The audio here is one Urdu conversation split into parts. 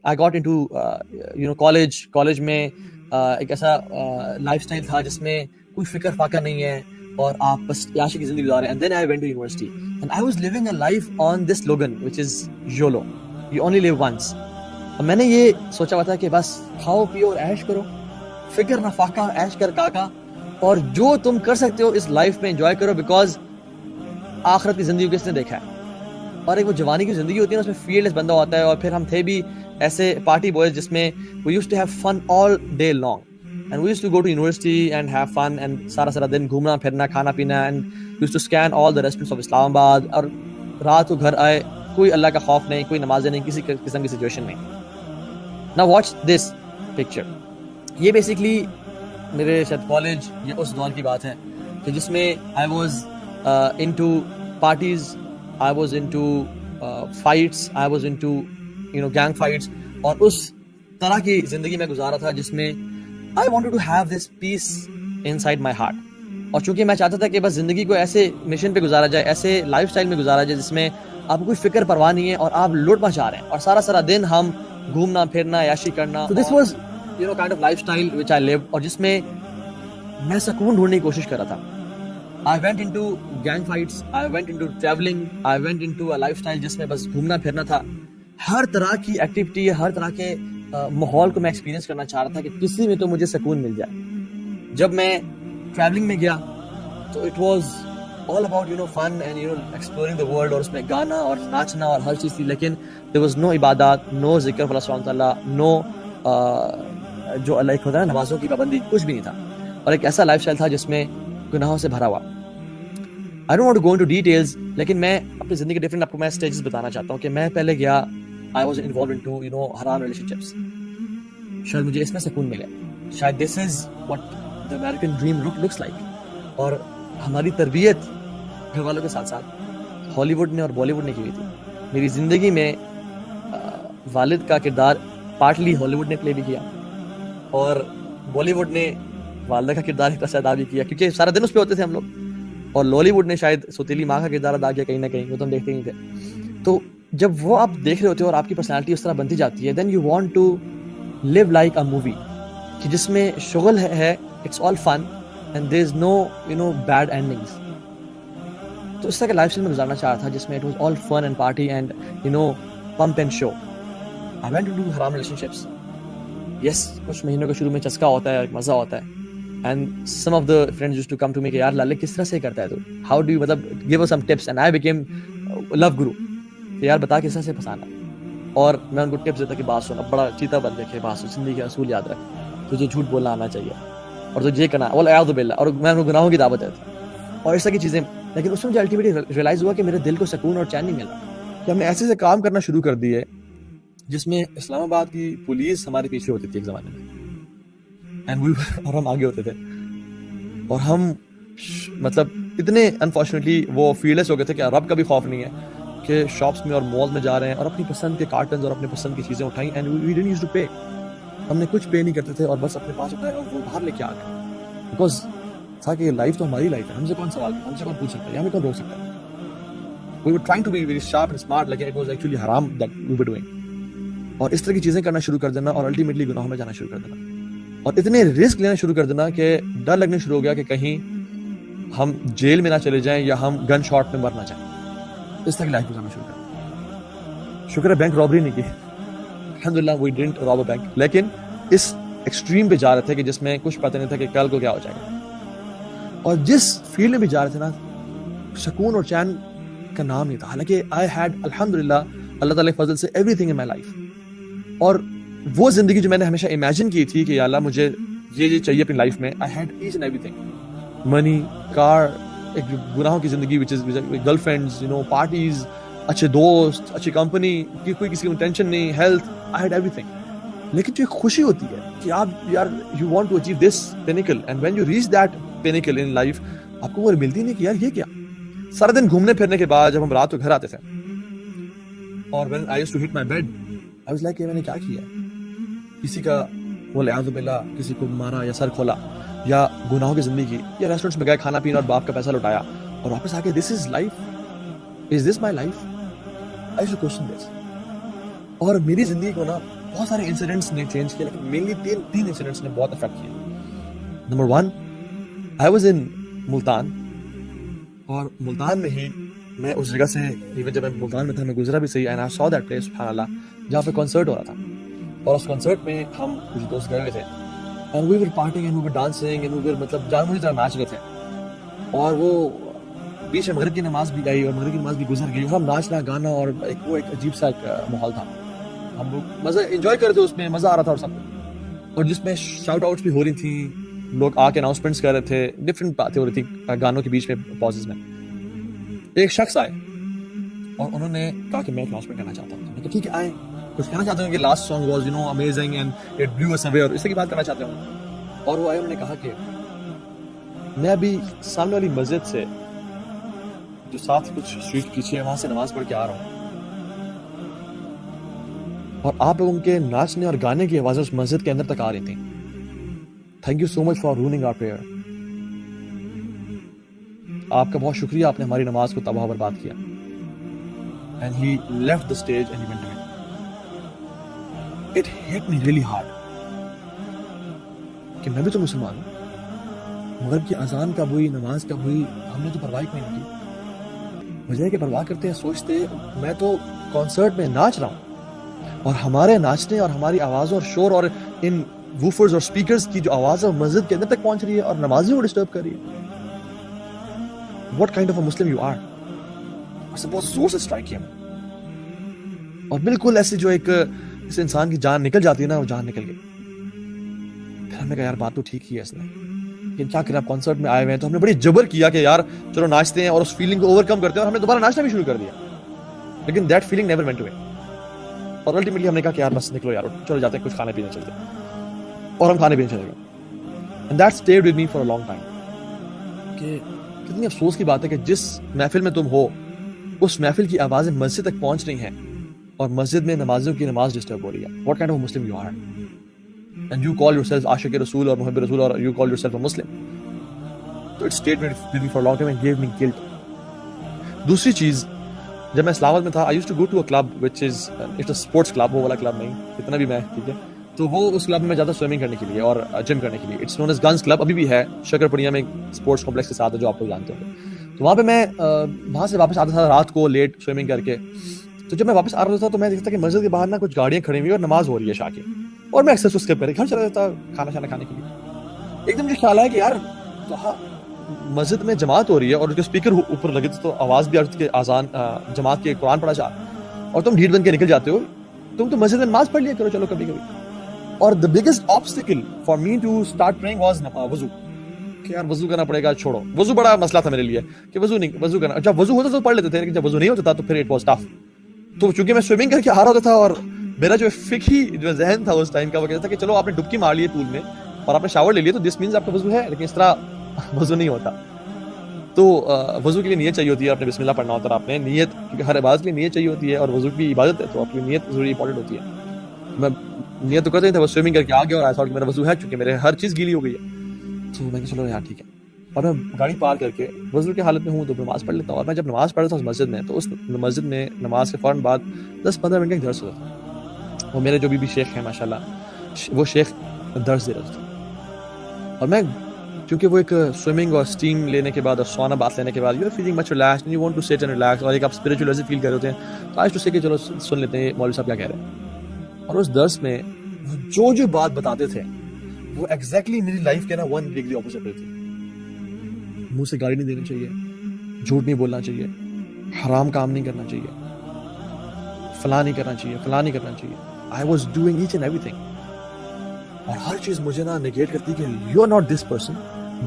I got into کالج میں ایک ایسا لائف اسٹائل تھا جس میں کوئی فکر فاقہ نہیں ہے اور آپ بس عیاشی کی زندگی گزار رہے ہیں. And then I went to university and I was living a life on this slogan which is YOLO, you only live once. اور میں نے یہ سوچا ہوا تھا کہ بس کھاؤ پیو اور عیش کرو, فکر نہ فاقہ, عیش کر کاکا, اور جو تم کر سکتے ہو اس لائف میں انجوائے کرو, بیکاز آخرت کی زندگی کس نے دیکھا ہے. اور ایک وہ جوانی کی زندگی ہوتی ہے نا, اس میں فیلڈ لیس بندہ ہوتا ہے. اور پھر ہم تھے بھی ایسے پارٹی بوائز جس میں we used to have fun all day long and we used to go to university and have fun and سارا دن گھومنا پھرنا کھانا پینا, and we used to scan all the restaurants of اسلام آباد, اور رات کو گھر آئے کوئی اللہ کا خوف نہیں, کوئی نمازیں نہیں, کسی قسم کی سچویشن نہیں. Now watch this picture. یہ بیسکلی میرے شاید کالج یا اس دور کی بات ہے کہ جس میں I was into parties, I was into fights, I was into gang fights, اور اس طرح کی زندگی میں گزارا تھا جس میں I wanted to have this peace inside my heart. اور چونکہ میں چاہتا تھا کہ بس زندگی کو ایسے مشن پہ گزارا جائے, ایسے لائف سٹائل میں گزارا جائے جس میں آپ کو کوئی فکر پرواہ نہیں ہے اور آپ لوٹ مچا رہے ہیں, اور سارا دن ہم گھومنا پھرنا عیاشی کرنا. So this was kind of lifestyle which I lived, اور جس میں میں سکون ڈھونڈنے کی کوشش کر رہا تھا. I went into gang fights, I went into traveling, I went into a lifestyle جس میں بس گھومنا پھرنا تھا. ہر طرح کی ایکٹیویٹی, ہر طرح کے ماحول کو میں ایکسپیرینس کرنا چاہ رہا تھا کہ کسی میں تو مجھے سکون مل جائے. جب میں ٹریولنگ میں گیا تو it was all about fun and exploring the world, اور اس میں گانا اور ناچنا اور ہر چیز تھی, لیکن there was no عبادات, no ذکر اللہ سبحانہ تعالیٰ, no جو اللہ ہوتا ہے نا نمازوں کی پابندی, کچھ بھی نہیں تھا. اور ایک ایسا لائف اسٹائل تھا جس میں گناہوں سے بھرا ہوا. I don't want to go into details, لیکن میں اپنی زندگی کے ڈفرینٹ آپ کو میں اسٹیجز بتانا چاہتا ہوں کہ میں پہلے گیا I was involved into حرام relationships. شاید مجھے اس میں سکون ملے, شاید this is what the American dream looks like. اور ہماری تربیت گھر والوں کے ساتھ ساتھ ہالی ووڈ نے اور بالی ووڈ نے کی ہوئی تھی. میری زندگی میں والد کا کردار پارٹلی ہالی ووڈ نے پلے بھی کیا, اور بالی ووڈ نے والدہ کا کردار ایک طرح سے ادا بھی کیا, کیونکہ سارا دن اس پہ ہوتے تھے ہم لوگ. اور لالی ووڈ نے شاید سوتیلی ماں کا کردار ادا کیا کہیں نہ کہیں, وہ تو ہم دیکھتے ہی تھے. تو جب وہ آپ دیکھ رہے ہوتے ہو اور آپ کی پرسنالٹی اس طرح بنتی جاتی ہے, then you want to leave like a movie, کہ جس میں شغل ہے, it's all fun and there is no bad endings. تو اس طرح کے لائف اسٹائل میں گزارنا چاہ رہا تھا جس میں it was all fun and party and pomp and show. I went to do حرام ریلیشن شپس. یس, کچھ مہینوں کے شروع میں چسکا ہوتا ہے, مزہ ہوتا ہے. And some of the friends used to come to me کہ یار لالے کس طرح سے کرتا ہے تو, how do you مطلب give us some tips, and I became love guru کہ یار بتا کس طرح سے پھنسانا. اور میں ان کو ٹپس دیتا کہ بات سن, اب بڑا چیتا بن دیکھے, بات سن, زندگی کے اصول یاد رکھ, تجھے جھوٹ بولنا آنا چاہیے, اور تجھے یہ کرنا والعیاذ باللہ, اور میں ان کو گناہوں کی دعوت دیتا اور اس طرح کی چیزیں. لیکن اس میں مجھے الٹیمیٹلی ریئلائز ہوا کہ میرے دل کو سکون اور چین نہیں ملا, کہ ہم نے ایسے کام کرنا شروع کر دیے جس میں اسلام آباد کی پولیس ہمارے پیچھے ہوتی تھی ایک زمانے میں, اور ہم آگے ہوتے تھے, اور ہم مطلب اتنے انفارچونیٹلی وہ فیلڈلیس ہو گئے تھے کہ رب کا بھی خوف نہیں ہے, کہ شاپس میں اور مال میں جا رہے ہیں اور اپنی پسند کے کارٹنز اور اپنی پسند کی چیزیں اٹھائیں, and we didn't use to pay. ہم نے کچھ پے نہیں کرتے تھے اور بس اپنے پاس اٹھائے اور وہ باہر لے کے آ گئے, بیکاز تھا کہ لائف تو ہماری لائف ہے, ہم سے کون سوال, ہم سے کون پوچھ سکتا ہے, یا ہمیں کون روک سکتا ہے. We were trying to be very sharp and smart, لیکن اٹ واز ایکچولی حرام دیٹ وی ور ڈوئنگ. اور اس طرح کی چیزیں کرنا شروع کر دینا اور الٹیمیٹلی گناہوں میں جانا شروع کر دینا, اور اتنے رسک لینا شروع کر دینا کہ ڈر لگنے شروع ہو گیا کہ کہیں ہم جیل میں نہ چلے جائیں یا ہم گن شاٹ میں مر نہ جائیں. اس طرح کی لائف گزارنا شروع کر. شکر ہے بینک رابری نہیں کی, الحمدللہ وی ڈڈنٹ راب اے بینک, لیکن اس ایکسٹریم پہ جا رہے تھے کہ جس میں کچھ پتہ نہیں تھا کہ کل کو کیا ہو جائے گا. اور جس فیلڈ میں بھی جا رہے تھے نا, سکون اور چین کا نام نہیں تھا, حالانکہ آئی ہیڈ الحمدللہ اللہ تعالیٰ کے فضل سے every thing in my life. اور وہ زندگی جو میں نے ہمیشہ امیجن کی تھی کہ یا اللہ مجھے یہ چاہیے اپنی لائف میں, آئی ہیڈ ایچ اینڈ ایوری تھنگ, منی, کار, ایک گناہوں کی زندگی وچ از گرل فرینڈز, پارٹیز, اچھے دوست, اچھی کمپنی کی کوئی کسی کی ٹینشن نہیں, health, I had everything. لیکن جو ایک خوشی ہوتی ہے کہ آپ یار you want to achieve this pinnacle, and when you reach that pinnacle in life, آپ کو وہ ملتی نہیں کہ یار یہ کیا. سارا دن گھومنے پھرنے کے بعد جب ہم رات کو گھر آتے تھے, اور when I used to hit my bed, I was like, میں نے کیا کیا, کسی کا والعیاذ باللہ کسی کو مارا یا سر کھولا یا گناہوں کی زندگی کی, یا ریسٹورینٹس میں گئے کھانا پینا اور باپ کا پیسہ لوٹایا اور واپس آ کے this is life, is this my life, I should question this. اور میری زندگی کو نا بہت سارے انسیڈنٹس نے چینج کیا, لیکن مینلی تین انسیڈنٹس نے بہت افیکٹ کیا. Number 1, I was in Multan, اور ملتان میں ہی میں اس جگہ سے, ایون جب میں ملتان میں تھا میں گزرا بھی صحیح, and I so that place سبحان اللہ, جہاں پہ کنسرٹ ہو رہا تھا. اور اس کنسرٹ میں ہم کچھ دوست گئے ہوئے تھے, and we were partying and we were dancing and we were مطلب جان مجھے طرح ناچ رہے تھے. اور وہ بیچ میں مغرب کی نماز بھی گئی اور مغرب کی نماز بھی گزر گئی, اور ہم ناچنا گانا, اور وہ ایک عجیب سا ایک ماحول تھا. ہم لوگ مزہ انجوائے کر رہے تھے, اس میں مزہ آ رہا تھا اور سب, اور جس میں شاؤٹ آؤٹس بھی ہو رہی تھیں, لوگ آ کے اناؤنسمنٹس کر رہے تھے, ڈفرینٹ باتیں ہو رہی تھیں گانوں کے بیچ میں پازز میں. ایک شخص آئے اور انہوں نے کہا کہ میں اناؤنسمنٹ کرنا چاہتا ہوں. میں کہا ٹھیک ہے آئے, کچھ کہنا چاہتے ہوں کہ last song was amazing and it blew us away, اور اس کی بات کرنا چاہتے ہوں. اور وہ آئے, انہوں نے کہا کہ میں ابھی سامنے والی مسجد سے جو ساتھ کچھ اسٹریٹ پیچھے ہے وہاں سے نماز پڑھ کے آ رہا ہوں, اور آپ لوگوں کے ناچنے اور گانے کی آوازیں اس مسجد کے اندر تک آ رہی تھیں. Thank you so much for running our prayer. آپ کا بہت شکریہ, آپ نے ہماری نماز کو تباہ برباد کیا. And he left the stage and he went away. It hit me really hard کہ میں بھی تو مسلمان ہوں, مغرب کی اذان کب ہوئی, نماز کب ہوئی, ہم نے تو پرواہ کوئی نہیں کی. وجہ کہ پرواہ کرتے ہیں, سوچتے میں تو کنسرٹ میں ناچ رہا ہوں, اور ہمارے ناچنے اور ہماری آوازوں اور شور اور ان ووفرز اور سپیکرز کی جو آواز ہے مسجد کے اندر تک پہنچ رہی ہے اور نمازیوں کو ڈسٹرب کر رہی ہے. What kind of a Muslim you are? اسے بہت زور سے اسٹرائک کیا, اور بالکل ایسے جو ایک اس انسان کی جان نکل جاتی ہے نا, وہ جان نکل گئی. پھر ہم نے کہا یار بات تو ٹھیک ہی ہے اس نے, لیکن کیا کریں, آپ کنسرٹ میں آئے ہوئے ہیں. تو ہم نے بڑی جبر کیا کہ یار چلو ناچتے ہیں اور اس فیلنگ کو اوور کم کرتے ہیں, اور ہم نے دوبارہ ناچنا بھی شروع کر دیا. لیکن that feeling never went away, اور الٹیمیٹلی ہم نے کہا کہ یار بس نکلو یار, چلو جاتے ہیں کچھ کھانے پینے چلتے ہیں, اور ہم کھانے پینے چلے گئے. And that stayed with me for a long time کہ کتنی افسوس کی بات ہے کہ جس محفل میں تم ہو اس محفل کی آوازیں مسجد تک پہنچ رہی ہیں, اور مسجد میں نمازیوں کی نماز ڈسٹرب ہو رہی ہے. What kind of a Muslim you are? And you call yourself عاشق رسول اور محب رسول, اور you call yourself a Muslim. So it stayed with me for a long time and gave me guilt. دوسری چیز, جب میں اسلام آباد میں تھا I used to go to a club which is it's a sports club, وہ والا کلب نہیں, اتنا بھی میں ٹھیک ہے, تو وہ اس کلب میں جاتا سوئمنگ کرنے کے لیے اور جم کرنے کے لیے. It's known as guns club, ابھی بھی ہے شکر پڑیا میں, اسپورٹس کمپلیکس کے ساتھ ہے جو آپ لوگ جانتے ہوں. تو وہاں پہ میں وہاں سے واپس آتا تھا رات کو لیٹ سوئمنگ کر کے. تو جب میں واپس آ رہا تھا تو میں دیکھتا کہ مسجد کے باہر نا کچھ گاڑیاں کھڑی ہوئی اور نماز ہو رہی ہے شاہ کی, اور میں اکثر اسکپ کر کے گھر چلا جاتا کھانا شانا کھانے کے لیے. ایک دم مجھے خیال آیا کہ یار مسجد میں جماعت ہو رہی ہے اور جو اسپیکر اوپر لگے تھے تو آواز بھی آ رہی تھی کہ اذان جماعت کے قرآن پڑھا جا, اور تم ڈھیٹ بن کے نکل جاتے ہو. تم تو مسجد میں نماز پڑھ لیا کرو چلو کبھی کبھی. اور the biggest obstacle for me to start praying was وضو, کہ یار وضو کرنا پڑے گا, چھوڑو وضو بڑا مسئلہ تھا میرے لیے کہ وضو کرنا. جب وضو ہوتا تو پڑھ لیتے تھے, لیکن جب وضو نہیں ہوتا تھا تو پھر it was tough. تو چونکہ میں سوئمنگ کر کے آ رہا ہوتا تھا اور میرا جو فقہی جو ذہن تھا اس ٹائم کا وہ کہتا تھا کہ چلو آپ نے ڈبکی مار لی ہے پول میں اور آپ نے شاور لے لیا تو دس مینز آپ کا وضو ہے, لیکن اس طرح وضو نہیں ہوتا. تو وضو کے لیے نیت چاہیے ہوتی ہے, آپ نے بسم اللہ پڑھنا ہوتا ہے, آپ نے نیت, کیونکہ ہر عبادت کے لیے نیت چاہیے ہوتی ہے, اور وضو کی عبادت ہے تو آپ کی نیت ضروری امپورٹنٹ ہوتی ہے. میں نیت تو کرتے تھے, بس سوئمنگ کر کے آ گیا اور ایسا کہ میرا وضو ہے, چونکہ میرے ہر چیز گیلی ہو گئی ہے. تو میں کہ چلو یار ٹھیک ہے, اور میں گاڑی پار کر کے وضو کی حالت میں ہوں تو نماز پڑھ لیتا ہوں. اور میں جب نماز پڑھ رہا تھا اس مسجد میں, تو اس مسجد میں نماز کے فوراً بعد 10-15 منٹ کا درس ہوتا تھا. وہ میرے جو بھی شیخ ہیں ماشاء اللہ, وہ شیخ درس دے رہے تھے, اور میں کیونکہ وہ ایک سوئمنگ اور اسٹیم لینے کے بعد اور سونا بات لینے کے بعد you are feeling much relaxed and you want to sit and relax, اور ایک آپ اسپرچوئل ایسے فیل کر رہے ہوتے ہیں, تو آج تو سے کہ چلو سن لیتے ہیں مولوی صاحب کیا کہہ رہے ہیں. اور اس درس میں جو بات بتاتے تھے وہ ایگزیکٹلی میری لائف کے نا 1 ڈگری اپوزٹ تھی. منہ سے گالی نہیں دینی چاہیے, جھوٹ نہیں بولنا چاہیے, حرام کام نہیں کرنا چاہیے, فلاں نہیں کرنا چاہیے, فلاں نہیں کرنا چاہیے. I was doing each and ایوری تھنگ, اور ہر چیز مجھے نا نگیٹ کرتی کہ you are not this person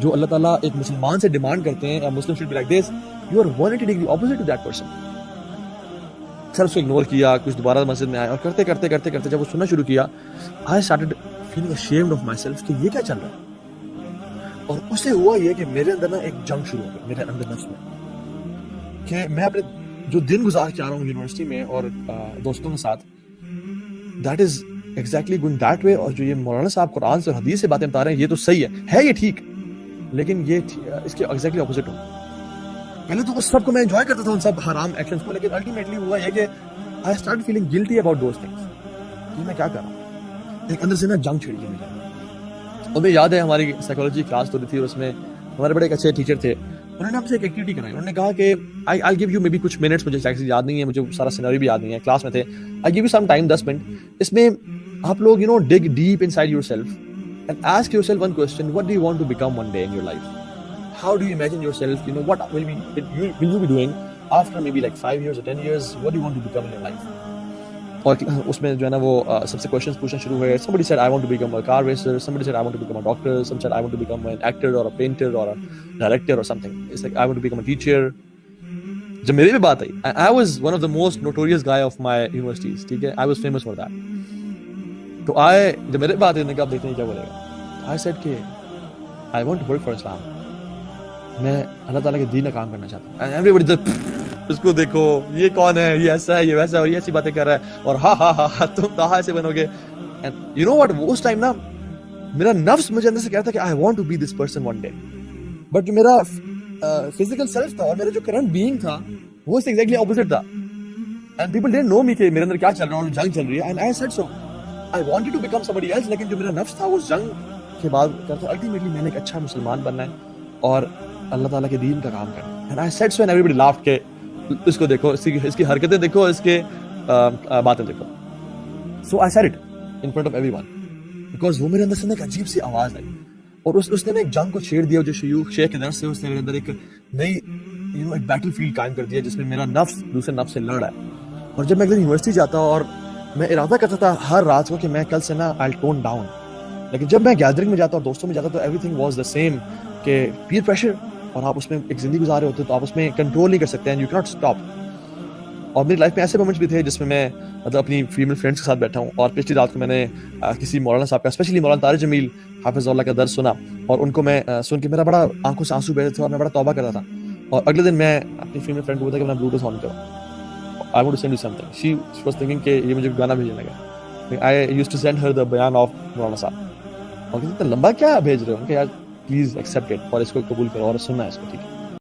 جو اللہ تعالیٰ ایک مسلمان سے ڈیمانڈ کرتے ہیں, Muslim should be like this, you are 180 degree opposite to that person. Sir اس کو اگنور کیا, کچھ دوبارہ مسجد میں آئے, اور کرتے کرتے کرتے کرتے جب وہ سننا شروع کیا, I started feeling ashamed of myself کہ یہ کیا چل رہا ہے. اور اس سے ہوا یہ کہ میرے اندر نا ایک جنگ شروع ہو گیا میرے اندر نفس میں, کہ میں اپنے جو دن گزار کے آ رہا ہوں یونیورسٹی میں اور دوستوں کے ساتھ, that is exactly going that way. اور جو یہ مولانا صاحب قرآن سے اور حدیث سے باتیں بتا رہے ہیں یہ تو صحیح ہے یہ ٹھیک, لیکن یہ اس کے ایگزیکٹلی اپوزٹ ہوں. پہلے تو اس سب کو میں انجوائے کرتا تھا ان سب حرام ایکشنز کو, لیکن الٹیمیٹلی ہوا یہ کہ I start feeling guilty about those things. یہ میں کیا کر رہا ہوں. ایک اندر سے نا جنگ چھڑ گئی مجھے. اور مجھے یاد ہے ہماری سائیکالوجی کلاس ہو رہی تھی اور اس میں ہمارے بڑے ایک اچھے ٹیچر تھے. انہوں نے ہم سے ایک ایکٹیویٹی کرائی. انہوں نے کہا کہ آئی گیو یو مے بی کچھ منٹس, مجھے ایکچولی یاد نہیں ہے, مجھے سارا سینیریو بھی یاد نہیں ہے, کلاس میں تھے. I give you some time 10 minute. اس میں آپ لوگ dig deep inside yourself and ask yourself one question, what do you want to become one day in your life. How do you imagine yourself, what will you be doing after maybe like 5 years or 10 years, what do you want to become in your life. اور اس میں جو ہے نا وہ سب سے کوشچنس پوچھنا شروع ہوئے. somebody said I want to become a car racer, somebody said I want to become a doctor, some said I want to become an actor or a painter or a director or something. It's like I want to become a teacher. جب میری بھی بات آئی, I was one of the most notorious guy of my universities, ٹھیک ہے, I was famous for that. تو جب میرے بات آئی, اب دیکھتے ہیں کیا بولے گا. I said کہ I want to work for Islam. میں اللہ تعالیٰ کے دین کا کام کرنا چاہتا ہوں. And everybody just اس کو دیکھو, یہ کون ہے, یہ ایسا ہے, یہ ویسا ہے, اور یہ ایسی باتیں کر رہا ہے, اور ہاں تم کہاں ایسے بنو گے. اینڈ یو نو واٹ, اس ٹائم نا میرا نفس مجھے اندر سے کہتا تھا کہ I want to be this person one day. But جو میرا فزیکل سیلف تھا اور میرا جو کرنٹ بینگ تھا وہ اس سے ایگزیکٹلی اپوزٹ تھا. اینڈ پیپل ڈونٹ نو می کہ میرے اندر کیا چل رہا ہے, اور جنگ چل رہی ہے. And I said so I wanted to become somebody else. لیکن جو میرا نفس تھا وہ اس جنگ کے بعد کرتا الٹیمیٹلی میں نے ایک اچھا مسلمان بننا ہے اور اللہ تعالیٰ کے دین کا کام کرنا ہے. And I said so and everybody laughed کہ اس کو دیکھو, اس کی حرکتیں دیکھو, اس کے باتیں دیکھو. So I said it in front of everyone because وہ میرے اندر سے ایک عجیب سی آواز آئی. اور اس نے ایک جنگ کو چھیڑ دیا جو شیخ کے در سے اس نے میرے اندر ایک نئی ایک بیٹل فیلڈ قائم کر دیا جس میں میرا نفس دوسرے نفس سے لڑ رہا ہے. اور جب میں اگلے یونیورسٹی جاتا اور میں ارادہ کرتا تھا ہر رات کو کہ میں کل سے نا آئی ٹون ڈاؤن, لیکن جب میں گیدرنگ میں جاتا اور دوستوں میں جاتا تو every thing was the same کہ پیئر پریشر, اور آپ اس میں ایک زندگی گزارے ہوتے تو آپ اس میں کنٹرول نہیں کر سکتے اینڈ یو کینٹ اسٹاپ. اور میری لائف میں ایسے مومنٹس بھی تھے جس میں میں مطلب اپنی فیمیل فرینڈس کے ساتھ بیٹھا ہوں, اور پچھلی رات کو میں نے کسی مولانا صاحب کا, اسپیشلی مولانا طارق جمیل حافظ اللہ کا درس سنا, اور ان کو میں سن کے میرا بڑا آنکھوں سے آنسو بہ رہے تھے اور میں بڑا توبہ کرتا تھا. اور اگلے دن میں اپنی فیمیل فرینڈ کو بولا کہ میں بلوٹوتھ آن کروں, I want to send you something. She was thinking کہ یہ مجھے گانا بھیجنے لگا. I use to send her the بیان آف مولانا صاحب, اور اتنا لمبا کیا بھیج رہے ہو, کہ یار پلیز ایکسیپٹ اٹ اور اس کو قبول کرو اور سننا ہے اس کو, ٹھیک ہے.